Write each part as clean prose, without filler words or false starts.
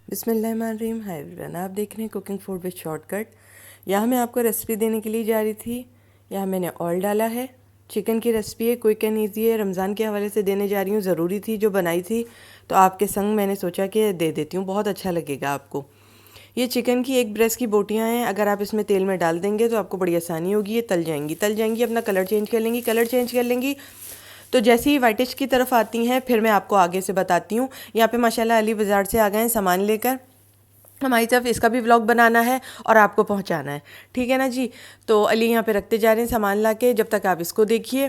بسم اللہ الرحمن الرحیم. ہائی ایوریون، آپ دیکھ رہے ہیں cooking food with shortcut. یہاں میں آپ کو ریسیپی دینے کے لیے جا رہی تھی. یہاں میں نے آئل ڈالا ہے. چکن کی ریسیپی ہے، کوئک اینڈ ایزی ہے. رمضان کے حوالے سے دینے جا رہی ہوں، ضروری تھی جو بنائی تھی تو آپ کے سنگ میں نے سوچا کہ دے دیتی ہوں، بہت اچھا لگے گا آپ کو. یہ چکن کی ایک بریسٹ کی بوٹیاں ہیں. اگر آپ اس میں تیل میں ڈال دیں گے تو آپ کو بڑی آسانی ہوگی. یہ تل جائیں گی، اپنا کلر چینج کر لیں گی. تو جیسے ہی وائٹش کی طرف آتی ہیں پھر میں آپ کو آگے سے بتاتی ہوں. یہاں پہ ماشاءاللہ علی بازار سے آ گئے ہیں سامان لے کر. ہماری طرف اس کا بھی ولاگ بنانا ہے اور آپ کو پہنچانا ہے، ٹھیک ہے نا جی. تو علی یہاں پہ رکھتے جا رہے ہیں سامان لا کے. جب تک آپ اس کو دیکھیے،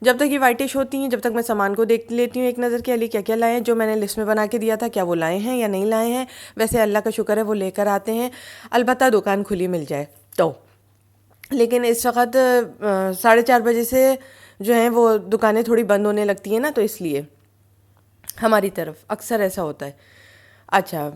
جب تک یہ وائٹش ہوتی ہیں، جب تک میں سامان کو دیکھ لیتی ہوں ایک نظر کہ علی کیا کیا لائے ہیں. جو میں نے لسٹ میں بنا کے دیا تھا کیا وہ لائے ہیں یا نہیں لائے ہیں. ویسے اللہ کا شکر ہے وہ لے کر آتے ہیں، البتہ دکان کھلی مل جائے تو. لیکن اس وقت 4:30 بجے سے جو ہیں وہ دکانیں تھوڑی بند ہونے لگتی ہیں نا، تو اس لیے ہماری طرف اکثر ایسا ہوتا ہے. اچھا،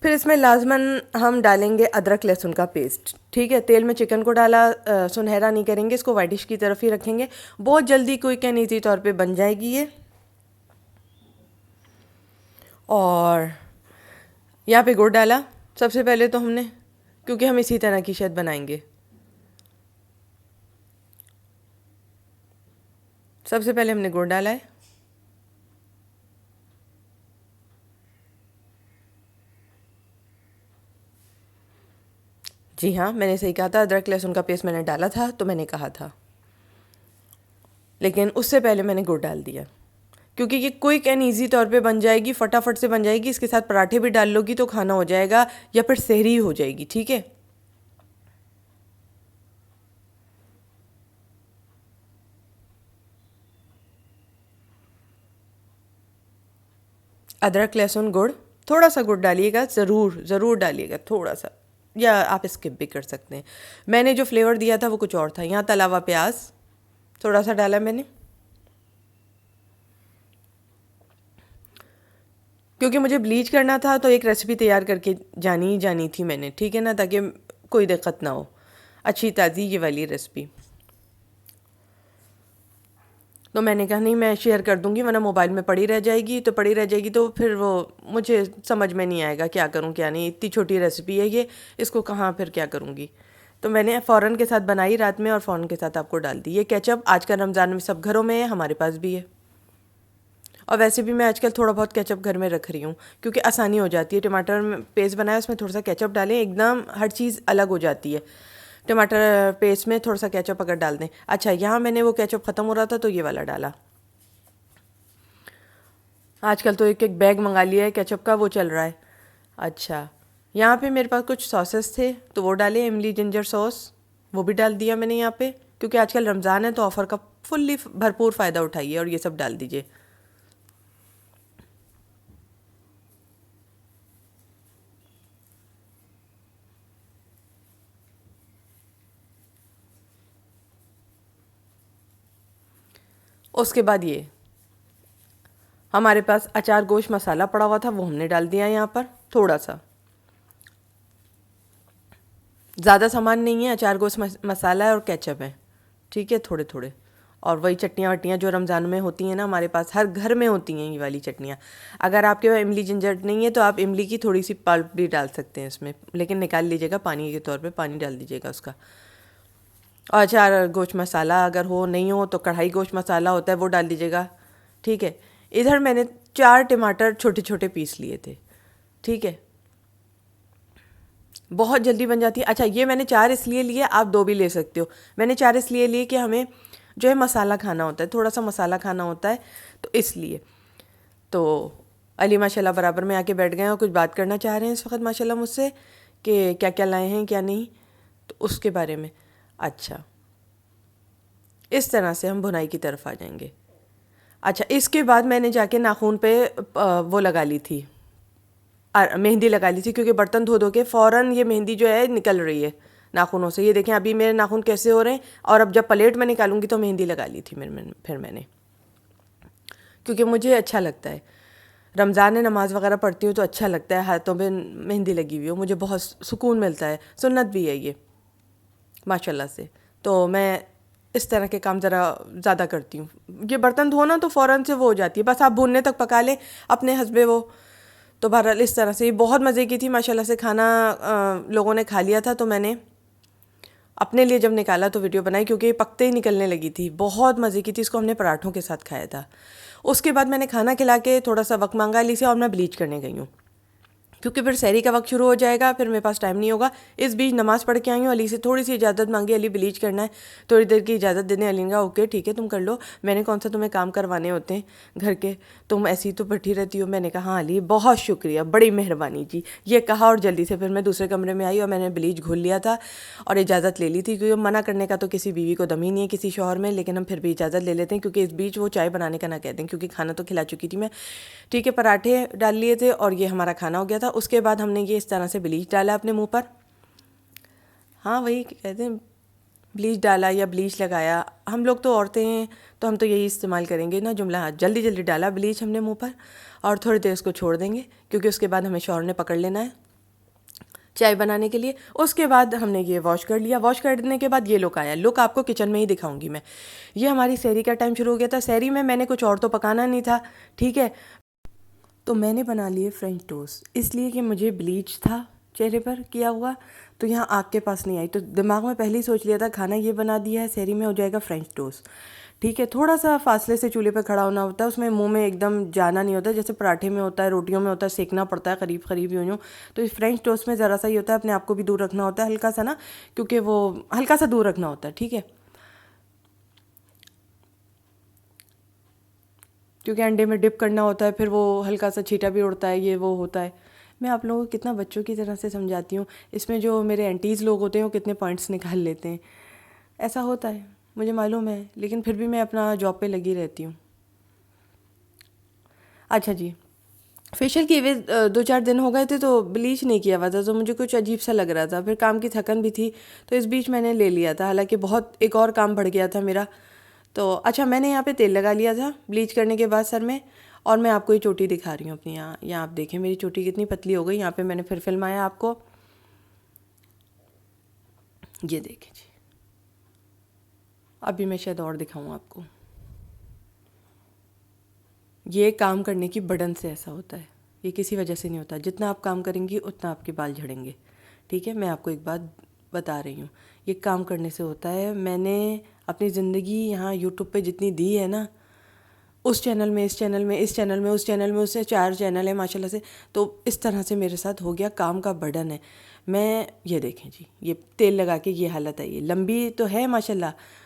پھر اس میں لازماً ہم ڈالیں گے ادرک لہسن کا پیسٹ. ٹھیک ہے، تیل میں چکن کو ڈالا، سنہرا نہیں کریں گے، اس کو وائٹش کی طرف ہی رکھیں گے. بہت جلدی کوئک اینڈ ایزی طور پہ بن جائے گی یہ. اور یہاں پہ گڑ ڈالا سب سے پہلے تو ہم نے، کیونکہ ہم اسی طرح کی شاید بنائیں گے. سب سے پہلے ہم نے گڑ ڈالا ہے. جی ہاں، میں نے صحیح کہا تھا، ادرک لہسن کا پیسٹ میں نے ڈالا تھا تو میں نے کہا تھا، لیکن اس سے پہلے میں نے گڑ ڈال دیا کیونکہ یہ کوئک اینڈ ایزی طور پہ بن جائے گی، فٹافٹ سے بن جائے گی. اس کے ساتھ پراٹھے بھی ڈال لو گی تو کھانا ہو جائے گا، یا پھر سحری ہو جائے گی. ٹھیک ہے، ادرک لہسن گڑ، تھوڑا سا گڑ ڈالیے گا، ضرور ڈالیے گا تھوڑا سا، یا آپ اسکپ بھی کر سکتے ہیں. میں نے جو فلیور دیا تھا وہ کچھ اور تھا. یہاں تلا ہوا پیاز تھوڑا سا ڈالا میں نے، کیونکہ مجھے بلیچ کرنا تھا تو ایک ریسیپی تیار کر کے جانی تھی میں نے. ٹھیک ہے نا، تاکہ کوئی دقت نہ ہو. اچھی تازی یہ والی ریسیپی تو میں نے کہا نہیں، میں شیئر کر دوں گی ورنہ موبائل میں پڑی رہ جائے گی تو پھر وہ مجھے سمجھ میں نہیں آئے گا کیا کروں کیا نہیں. اتنی چھوٹی ریسیپی ہے یہ، اس کو کہاں پھر کیا کروں گی. تو میں نے فوراً کے ساتھ بنائی رات میں اور فوراً کے ساتھ آپ کو ڈال دی. یہ کیچپ آج کل رمضان میں سب گھروں میں ہے، ہمارے پاس بھی ہے. اور ویسے بھی میں آج کل تھوڑا بہت کیچپ گھر میں رکھ رہی ہوں کیونکہ آسانی ہو جاتی ہے. ٹماٹر پیسٹ بنایا، اس میں تھوڑا سا کیچپ ڈالیں، ایک دم ہر چیز الگ ہو جاتی ہے. ٹماٹر پیسٹ میں تھوڑا سا کیچپ اگر ڈال دیں. اچھا، یہاں میں نے وہ کیچپ ختم ہو رہا تھا تو یہ والا ڈالا. آج کل تو ایک ایک بیگ منگا لیا ہے کیچپ کا، وہ چل رہا ہے. اچھا، یہاں پہ میرے پاس کچھ ساسز تھے تو وہ ڈالے، املی جنجر سوس وہ بھی ڈال دیا میں نے یہاں پہ، کیونکہ آج کل رمضان ہے تو آفر کا فلی بھرپور فائدہ اٹھائیے اور یہ سب ڈال دیجئے. اس کے بعد یہ ہمارے پاس اچار گوشت مسالہ پڑا ہوا تھا، وہ ہم نے ڈال دیا یہاں پر تھوڑا سا. زیادہ سامان نہیں ہے، اچار گوشت مسالہ ہے اور کیچپ ہے. ٹھیک ہے، تھوڑے تھوڑے. اور وہی چٹنیاں وٹیاں جو رمضان میں ہوتی ہیں نا، ہمارے پاس ہر گھر میں ہوتی ہیں یہ والی چٹنیاں. اگر آپ کے پاس املی جنجر نہیں ہے تو آپ املی کی تھوڑی سی پلپ بھی ڈال سکتے ہیں اس میں، لیکن نکال لیجیے گا پانی کے طور پہ، پانی ڈال دیجیے گا اس کا. اور اچار گوشت مسالہ اگر ہو نہیں ہو تو کڑھائی گوشت مسالہ ہوتا ہے وہ ڈال دیجیے گا. ٹھیک ہے، ادھر میں نے 4 ٹماٹر چھوٹے چھوٹے پیس لیے تھے. ٹھیک ہے، بہت جلدی بن جاتی ہے. اچھا، یہ میں نے 4 اس لیے لیے، آپ 2 بھی لے سکتے ہو. میں نے 4 اس لیے لیے کہ ہمیں جو ہے مسالہ کھانا ہوتا ہے، تھوڑا سا مسالہ کھانا ہوتا ہے تو اس لیے. تو علی ماشاء اللہ برابر میں آ کے بیٹھ گئے ہیں اور کچھ بات کرنا چاہ رہے ہیں اس وقت ماشاء اللہ مجھ سے کہ کیا کیا لائے ہیں کیا نہیں، تو اس کے بارے میں. اچھا، اس طرح سے ہم بھنائی کی طرف آ جائیں گے. اچھا، اس کے بعد میں نے جا کے ناخون پہ وہ لگا لی تھی، مہندی لگا لی تھی، کیونکہ برتن دھو دھو کے فوراً یہ مہندی جو ہے نکل رہی ہے ناخنوں سے. یہ دیکھیں ابھی میرے ناخن کیسے ہو رہے ہیں، اور اب جب پلیٹ میں نکالوں گی تو مہندی لگا لی تھی پھر میں نے، کیونکہ مجھے اچھا لگتا ہے. رمضان میں نماز وغیرہ پڑھتی ہوں تو اچھا لگتا ہے ہاتھوں پہ مہندی لگی ہوئی ہو، مجھے بہت سکون ملتا ہے. سنت بھی ہے یہ ماشاء اللہ سے. تو میں اس طرح کے کام ذرا زیادہ کرتی ہوں. یہ برتن دھونا تو فوراً سے وہ ہو جاتی ہے، بس آپ بھوننے تک پکا لیں اپنے حسب وہ. تو بہرحال اس طرح سے یہ بہت مزے کی تھی ماشاءاللہ سے. کھانا لوگوں نے کھا لیا تھا تو میں نے اپنے لیے جب نکالا تو ویڈیو بنائی کیونکہ یہ پکتے ہی نکلنے لگی تھی. بہت مزے کی تھی. اس کو ہم نے پراٹھوں کے ساتھ کھایا تھا. اس کے بعد میں نے کھانا کھلا کے تھوڑا سا وقت مانگا علی سے اور میں بلیچ کرنے گئی ہوں کیونکہ پھر سحری کا وقت شروع ہو جائے گا, پھر میرے پاس ٹائم نہیں ہوگا. اس بیچ نماز پڑھ کے آئی ہوں, علی سے تھوڑی سی اجازت مانگی, علی بلیچ کرنا ہے, تھوڑی دیر کی اجازت دینے. علی نے کہا اوکے ٹھیک ہے تم کر لو, میں نے کون سا تمہیں کام کروانے ہوتے ہیں گھر کے, تم ایسی تو بیٹھی رہتی ہو. میں نے کہا ہاں علی بہت شکریہ, بڑی مہربانی جی. یہ کہا اور جلدی سے پھر میں دوسرے کمرے میں آئی اور میں نے بلیچ گھول لیا تھا اور اجازت لے لی تھی کیونکہ منع کرنے کا تو کسی بیوی کو دم ہی نہیں ہے کسی شوہر میں, لیکن ہم پھر بھی اجازت لے لیتے ہیں کیونکہ اس بیچ وہ چائے بنانے کا نہ کہتے ہیں کیونکہ کھانا تو کھلا چکی تھی میں. ٹھیک ہے, پراٹھے ڈال لیے تھے اور یہ ہمارا کھانا ہو گیا تھا. اس کے بعد ہم نے یہ اس طرح سے بلیچ ڈالا اپنے منہ پر. ہاں وہی کہتے ہیں بلیچ ڈالا یا بلیچ لگایا, ہم لوگ تو عورتیں ہیں تو ہم تو یہی استعمال کریں گے نا جملہ. جلدی جلدی ڈالا بلیچ ہم نے منہ پر اور تھوڑی دیر اس کو چھوڑ دیں گے کیونکہ اس کے بعد ہمیں شوہر نے پکڑ لینا ہے چائے بنانے کے لیے. اس کے بعد ہم نے یہ واش کر لیا. واش کرنے کے بعد یہ لک آیا. لک آپ کو کچن میں ہی دکھاؤں گی میں. یہ ہماری سحری کا ٹائم شروع ہو گیا تھا. سحری میں نے کچھ اور تو پکانا نہیں تھا, ٹھیک ہے, تو میں نے بنا لیے فرینچ ٹوسٹ. اس لیے کہ مجھے بلیچ تھا چہرے پر کیا ہوا تو یہاں آگ کے پاس نہیں آئی, تو دماغ میں پہلے ہی سوچ لیا تھا کھانا یہ بنا دیا ہے, سحری میں ہو جائے گا فرینچ ٹوسٹ. ٹھیک ہے, تھوڑا سا فاصلے سے چولہے پہ کھڑا ہونا ہوتا ہے, اس میں منہ میں ایک دم جانا نہیں ہوتا جیسے پراٹھے میں ہوتا ہے, روٹیوں میں ہوتا ہے, سیکنا پڑتا ہے قریب قریب یوں. تو اس فرینچ ٹوسٹ میں ذرا سا ہی ہوتا ہے اپنے آپ کو بھی دور رکھنا ہوتا ہے ہلکا سا نا, کیونکہ وہ ہلکا سا دور رکھنا ہوتا ہے, ٹھیک ہے, کیونکہ انڈے میں ڈپ کرنا ہوتا ہے, پھر وہ ہلکا سا چھیٹا بھی اڑتا ہے, یہ وہ ہوتا ہے. میں آپ لوگوں کو کتنا بچوں کی طرح سے سمجھاتی ہوں. اس میں جو میرے انٹیز لوگ ہوتے ہیں وہ کتنے پوائنٹس نکال لیتے ہیں. ایسا ہوتا ہے مجھے معلوم ہے, لیکن پھر بھی میں اپنا جاب پہ لگی رہتی ہوں. اچھا جی, فیشیل کیے ہوئے 2-4 دن ہو گئے تھے تو بلیچ نہیں کیا ہوا تھا تو مجھے کچھ عجیب سا لگ رہا تھا. پھر کام کی تھکن بھی تھی تو اس بیچ میں نے لے لیا تھا, حالانکہ بہت ایک اور کام بڑھ گیا تھا میرا. تو اچھا میں نے یہاں پہ تیل لگا لیا تھا بلیچ کرنے کے بعد سر میں, اور میں آپ کو یہ چوٹی دکھا رہی ہوں اپنی. یہاں آپ دیکھیں میری چوٹی کتنی پتلی ہو گئی. یہاں پہ میں نے پھر فلمایا آپ کو, یہ دیکھیں جی. ابھی میں شاید اور دکھاؤں آپ کو. یہ کام کرنے کی برڈن سے ایسا ہوتا ہے, یہ کسی وجہ سے نہیں ہوتا. جتنا آپ کام کریں گی اتنا آپ کے بال جھڑیں گے, ٹھیک ہے. میں آپ کو ایک بات بتا رہی ہوں, یہ کام کرنے سے ہوتا ہے. میں نے اپنی زندگی یہاں یوٹیوب پہ جتنی دی ہے نا, اس چینل میں, اس چینل میں, اس چینل میں, اس چینل میں, اس سے 4 چینل ہیں ماشاء اللہ سے, تو اس طرح سے میرے ساتھ ہو گیا. کام کا برڈن ہے. میں یہ دیکھیں جی, یہ تیل لگا کے یہ حالت ہے. یہ لمبی تو ہے ماشاء اللہ,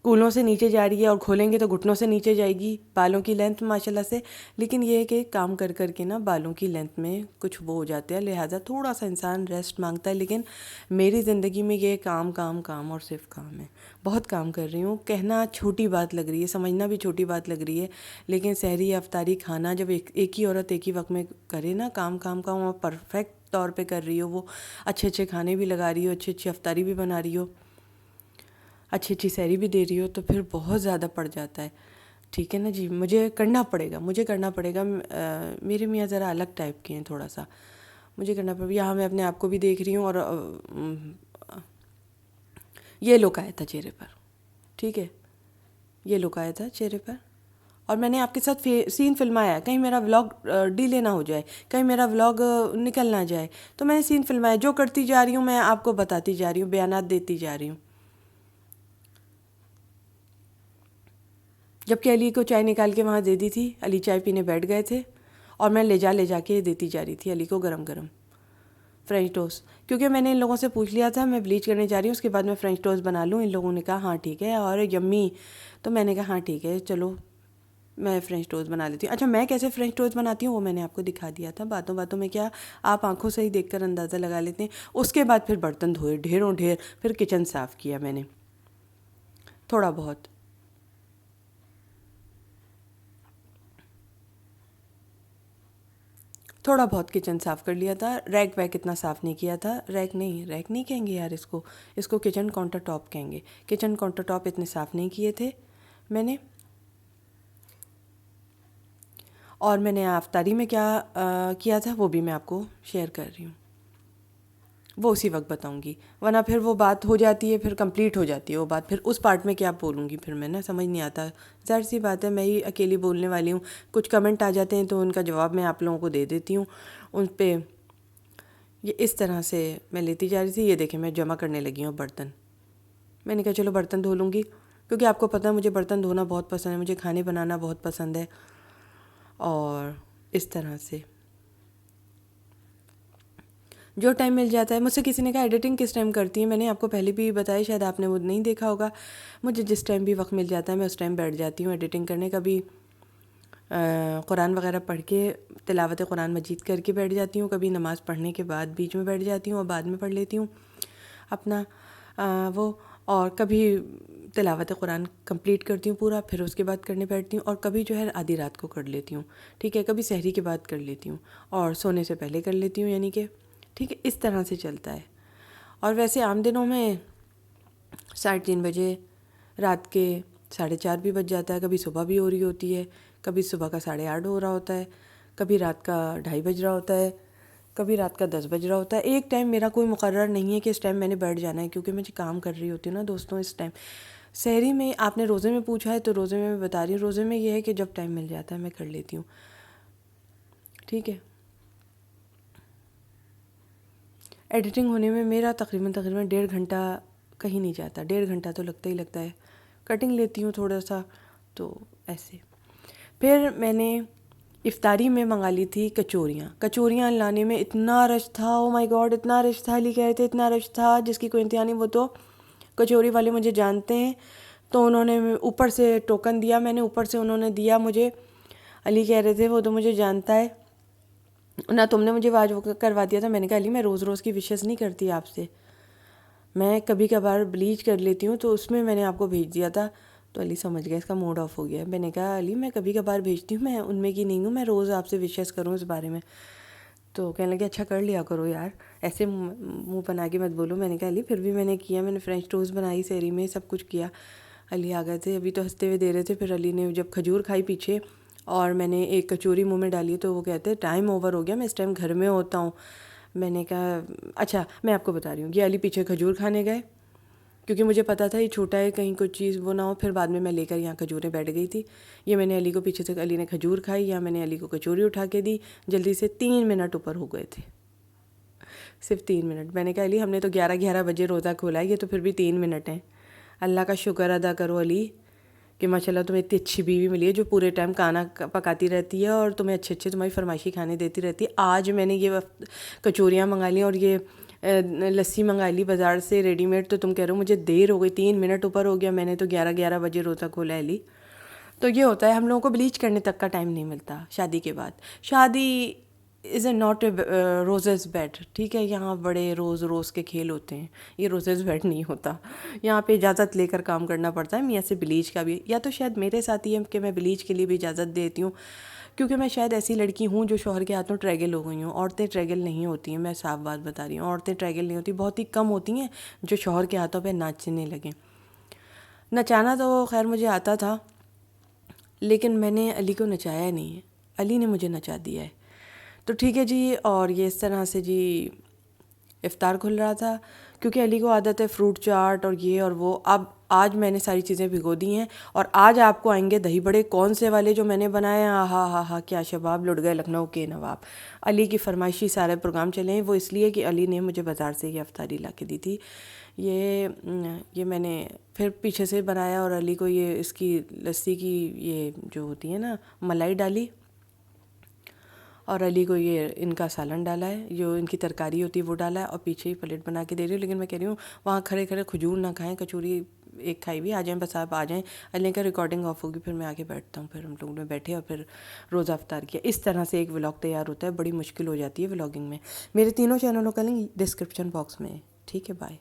کولوں سے نیچے جا رہی ہے, اور کھولیں گے تو گھٹنوں سے نیچے جائے گی. بالوں کی لینتھ ماشاء اللہ سے, لیکن یہ ہے کہ کام کر کر کے نا بالوں کی لینتھ میں کچھ وہ ہو جاتے ہیں, لہٰذا تھوڑا سا انسان ریسٹ مانگتا ہے. لیکن میری زندگی میں یہ کام کام کام اور صرف کام ہے. بہت کام کر رہی ہوں. کہنا چھوٹی بات لگ رہی ہے, سمجھنا بھی چھوٹی بات لگ رہی ہے, لیکن سحری افطاری کھانا جب ایک ہی عورت ایک ہی وقت میں کرے نا, کام کام کام اور پرفیکٹ طور پہ کر رہی ہو, وہ اچھے اچھے کھانے بھی لگا رہی ہو, اچھی اچھی افطاری بھی بنا رہی ہو, اچھی اچھی سحری بھی دے رہی ہو, تو پھر بہت زیادہ پڑ جاتا ہے. ٹھیک ہے نا جی, مجھے کرنا پڑے گا, مجھے کرنا پڑے گا. میرے میاں ذرا الگ ٹائپ کے ہیں تھوڑا سا, مجھے کرنا پڑے گا. یہاں میں اپنے آپ کو بھی دیکھ رہی ہوں, اور یہ لک آیا تھا چہرے پر, ٹھیک ہے, یہ لک آیا تھا چہرے پر. اور میں نے آپ کے ساتھ سین فلمایا, کہیں میرا ولاگ ڈیلے نہ ہو جائے, کہیں میرا ولاگ نکل نہ جائے, تو میں نے سین فلمایا. جو کرتی جا رہی ہوں میں آپ کو بتاتی جا رہی ہوں, بیانات دیتی جا رہی ہوں. جب کہ علی کو چائے نکال کے وہاں دے دی تھی, علی چائے پینے بیٹھ گئے تھے, اور میں لے جا کے دیتی جا رہی تھی علی کو گرم گرم فرینچ ٹوسٹ. کیونکہ میں نے ان لوگوں سے پوچھ لیا تھا میں بلیچ کرنے جا رہی ہوں, اس کے بعد میں فرینچ ٹوسٹ بنا لوں. ان لوگوں نے کہا ہاں ٹھیک ہے, اور یمی. تو میں نے کہا ہاں ٹھیک ہے چلو میں فرینچ ٹوسٹ بنا لیتی ہوں. اچھا میں کیسے فرینچ ٹوسٹ بناتی ہوں وہ میں نے آپ کو دکھا دیا تھا. باتوں باتوں میں کیا آپ آنکھوں سے ہی دیکھ کر اندازہ لگا لیتے ہیں. اس کے بعد پھر برتن دھوئے ڈھیروں ڈھیر, پھر کچن صاف کیا میں نے تھوڑا بہت. تھوڑا بہت کچن صاف کر لیا تھا. ریک ویک اتنا صاف نہیں کیا تھا. ریک نہیں کہیں گے یار اس کو کچن کاؤنٹر ٹاپ کہیں گے. کچن کاؤنٹر ٹاپ اتنے صاف نہیں کیے تھے میں نے. اور میں نے افطاری میں کیا کیا تھا وہ بھی میں آپ کو شیئر کر رہی ہوں. وہ اسی وقت بتاؤں گی، ورنہ پھر وہ بات ہو جاتی ہے، پھر کمپلیٹ ہو جاتی ہے وہ بات، پھر اس پارٹ میں کیا بولوں گی، پھر میں نا سمجھ نہیں آتا. ظاہر سی بات ہے میں ہی اکیلی بولنے والی ہوں، کچھ کمنٹ آ جاتے ہیں تو ان کا جواب میں آپ لوگوں کو دے دیتی ہوں ان پہ. یہ اس طرح سے میں لیتی جا رہی تھی. یہ دیکھیں میں جمع کرنے لگی ہوں برتن. میں نے کہا چلو برتن دھو لوں گی، کیونکہ آپ کو پتہ ہے مجھے برتن دھونا بہت پسند ہے، مجھے کھانے بنانا بہت پسند ہے. اور اس طرح سے جو ٹائم مل جاتا ہے. مجھ سے کسی نے کہا ایڈیٹنگ کس ٹائم کرتی ہیں، میں نے آپ کو پہلے بھی بتایا، شاید آپ نے وہ نہیں دیکھا ہوگا. مجھے جس ٹائم بھی وقت مل جاتا ہے میں اس ٹائم بیٹھ جاتی ہوں ایڈیٹنگ کرنے. کبھی قرآن وغیرہ پڑھ کے تلاوت قرآن مجید کر کے بیٹھ جاتی ہوں، کبھی نماز پڑھنے کے بعد بیچ میں بیٹھ جاتی ہوں اور بعد میں پڑھ لیتی ہوں اپنا وہ. اور کبھی تلاوت قرآن کمپلیٹ کرتی ہوں پورا، پھر اس کے بعد کرنے بیٹھتی ہوں. اور کبھی جو ہے آدھی رات کو کر لیتی ہوں، ٹھیک ہے. کبھی سحری کے بعد کر لیتی ہوں اور سونے سے پہلے کر لیتی ہوں، یعنی کہ ٹھیک ہے اس طرح سے چلتا ہے. اور ویسے عام دنوں میں 3:30 بجے، رات کے 4:30 بھی بج جاتا ہے، کبھی صبح بھی ہو رہی ہوتی ہے، کبھی صبح کا 8:30 ہو رہا ہوتا ہے، کبھی رات کا 2:30 بج رہا ہوتا ہے، کبھی رات کا 10 بج رہا ہوتا ہے. ایک ٹائم میرا کوئی مقرر نہیں ہے کہ اس ٹائم میں نے بیٹھ جانا ہے، کیونکہ میں کام کر رہی ہوتی ہوں نا دوستوں. اس ٹائم سحری میں آپ نے روزے میں پوچھا ہے تو روزے میں بتا رہی ہوں، روزے میں یہ ہے کہ جب ٹائم مل جاتا ہے میں کر لیتی ہوں، ٹھیک ہے. ایڈیٹنگ ہونے میں میرا تقریباً 1.5 گھنٹہ کہیں نہیں جاتا، 1.5 گھنٹہ تو لگتا ہی لگتا ہے. کٹنگ لیتی ہوں تھوڑا سا تو ایسے. پھر میں نے افطاری میں منگا لی تھی کچوریاں لانے میں اتنا رش تھا، او مائی گاڈ اتنا رش تھا. علی کہہ رہے تھے اتنا رش تھا جس کی کوئی انتہا نہیں. وہ تو کچوری والے مجھے جانتے ہیں تو انہوں نے اوپر سے ٹوکن دیا، میں نے اوپر سے انہوں نے دیا مجھے. علی کہہ رہے تھے وہ تو مجھے جانتا ہے نہ، تم نے مجھے واج کروا دیا تھا. میں نے کہا علی میں روز روز کی وشز نہیں کرتی آپ سے، میں کبھی کبھار بلیچ کر لیتی ہوں تو اس میں نے آپ کو بھیج دیا تھا. تو علی سمجھ گیا اس کا موڈ آف ہو گیا. میں نے کہا علی میں کبھی کبھار بھیجتی ہوں، میں ان میں کی نہیں ہوں میں روز آپ سے وشز کروں اس بارے میں. تو کہنے لگے اچھا کر لیا کرو یار، ایسے منہ بنا کے مت بولو. میں نے کہا علی پھر بھی میں نے کیا، میں نے فرینچ ٹوسٹ بنائی سحری میں، سب کچھ کیا. علی آ گئے تھے ابھی تو ہنستے ہوئے دے رہے تھے. پھر علی نے جب کھجور کھائی پیچھے اور میں نے ایک کچوری منہ میں ڈالی تو وہ کہتے ٹائم اوور ہو گیا، میں اس ٹائم گھر میں ہوتا ہوں. میں نے کہا اچھا میں آپ کو بتا رہی ہوں، یہ علی پیچھے کھجور کھانے گئے کیونکہ مجھے پتا تھا یہ چھوٹا ہے کہیں کوئی چیز وہ نہ ہو. پھر بعد میں لے کر یہاں کھجوریں بیٹھ گئی تھی. یہ میں نے علی کو پیچھے سے، علی نے کھجور کھائی یا میں نے علی کو کچوری اٹھا کے دی. جلدی سے 3 منٹ اوپر ہو گئے تھے، صرف 3 منٹ. میں نے کہا علی ہم نے تو 11 بجے روزہ کھولا ہے، یہ تو پھر بھی 3 منٹ ہیں. اللہ کا شکر ادا کرو علی کہ ماشاء اللہ تمہیں اتنی اچھی بیوی ملی ہے جو پورے ٹائم کھانا پکاتی رہتی ہے اور تمہیں اچھے تمہاری فرمائشی کھانے دیتی رہتی ہے. آج میں نے یہ کچوریاں منگا لی اور یہ لسی منگا لی بازار سے ریڈی میڈ. تو تم کہہ رہے ہو مجھے دیر ہو گئی، 3 منٹ اوپر ہو گیا. میں نے تو 11 بجے روزہ کھولا ہے علی. تو یہ ہوتا ہے ہم لوگوں کو بلیچ کرنے تک کا ٹائم نہیں ملتا شادی کے بعد. شادی از اے ناٹ اے روزز بیڈ، ٹھیک ہے. یہاں بڑے روز کے کھیل ہوتے ہیں، یہ روزز بیڈ نہیں ہوتا. یہاں پہ اجازت لے کر کام کرنا پڑتا ہے. میاں سے بلیچ کا بھی، یا تو شاید میرے ساتھ ہی ہے کہ میں بلیچ کے لیے بھی اجازت دیتی ہوں، کیونکہ میں شاید ایسی لڑکی ہوں جو شوہر کے ہاتھوں ٹریگل ہو گئی ہوں. عورتیں ٹریگل نہیں ہوتی ہیں، میں صاف بات بتا رہی ہوں. عورتیں ٹریگل نہیں ہوتی، بہت ہی کم ہوتی ہیں جو شوہر کے ہاتھوں پہ ناچنے لگیں. نچانا تو خیر مجھے آتا تھا لیکن میں نے علی کو نچایا نہیں ہے، علی نے مجھے نچا دیا ہے. تو ٹھیک ہے جی. اور یہ اس طرح سے جی افطار کھل رہا تھا کیونکہ علی کو عادت ہے فروٹ چاٹ اور یہ اور وہ. اب آج میں نے ساری چیزیں بھگو دی ہیں اور آج آپ کو آئیں گے دہی بڑے کون سے والے جو میں نے بنائے ہیں. ہاں کیا شباب لٹ گئے لکھنؤ کے نواب. علی کی فرمائشی سارے پروگرام چلے ہیں، وہ اس لیے کہ علی نے مجھے بازار سے یہ افطاری لا کے دی تھی. یہ میں نے پھر پیچھے سے بنایا اور علی کو یہ اس کی لسی کی یہ جو ہوتی ہے نا ملائی ڈالی اور علی کو یہ ان کا سالن ڈالا ہے، جو ان کی ترکاری ہوتی ہے وہ ڈالا ہے اور پیچھے ہی پلیٹ بنا کے دے رہی ہوں. لیکن میں کہہ رہی ہوں وہاں کھڑے کھجور نہ کھائیں، کچوری ایک کھائی بھی. آ جائیں بس آپ آ جائیں. علی کا ریکارڈنگ آف ہوگی پھر میں آ کے بیٹھتا ہوں. پھر ہم لوگوں نے بیٹھے اور پھر روزہ افطار کیا. اس طرح سے ایک ولاگ تیار ہوتا ہے. بڑی مشکل ہو جاتی ہے ولاگنگ میں. میرے تینوں چینلوں کا لنک ڈسکرپشن باکس میں ہے، ٹھیک ہے. بائے.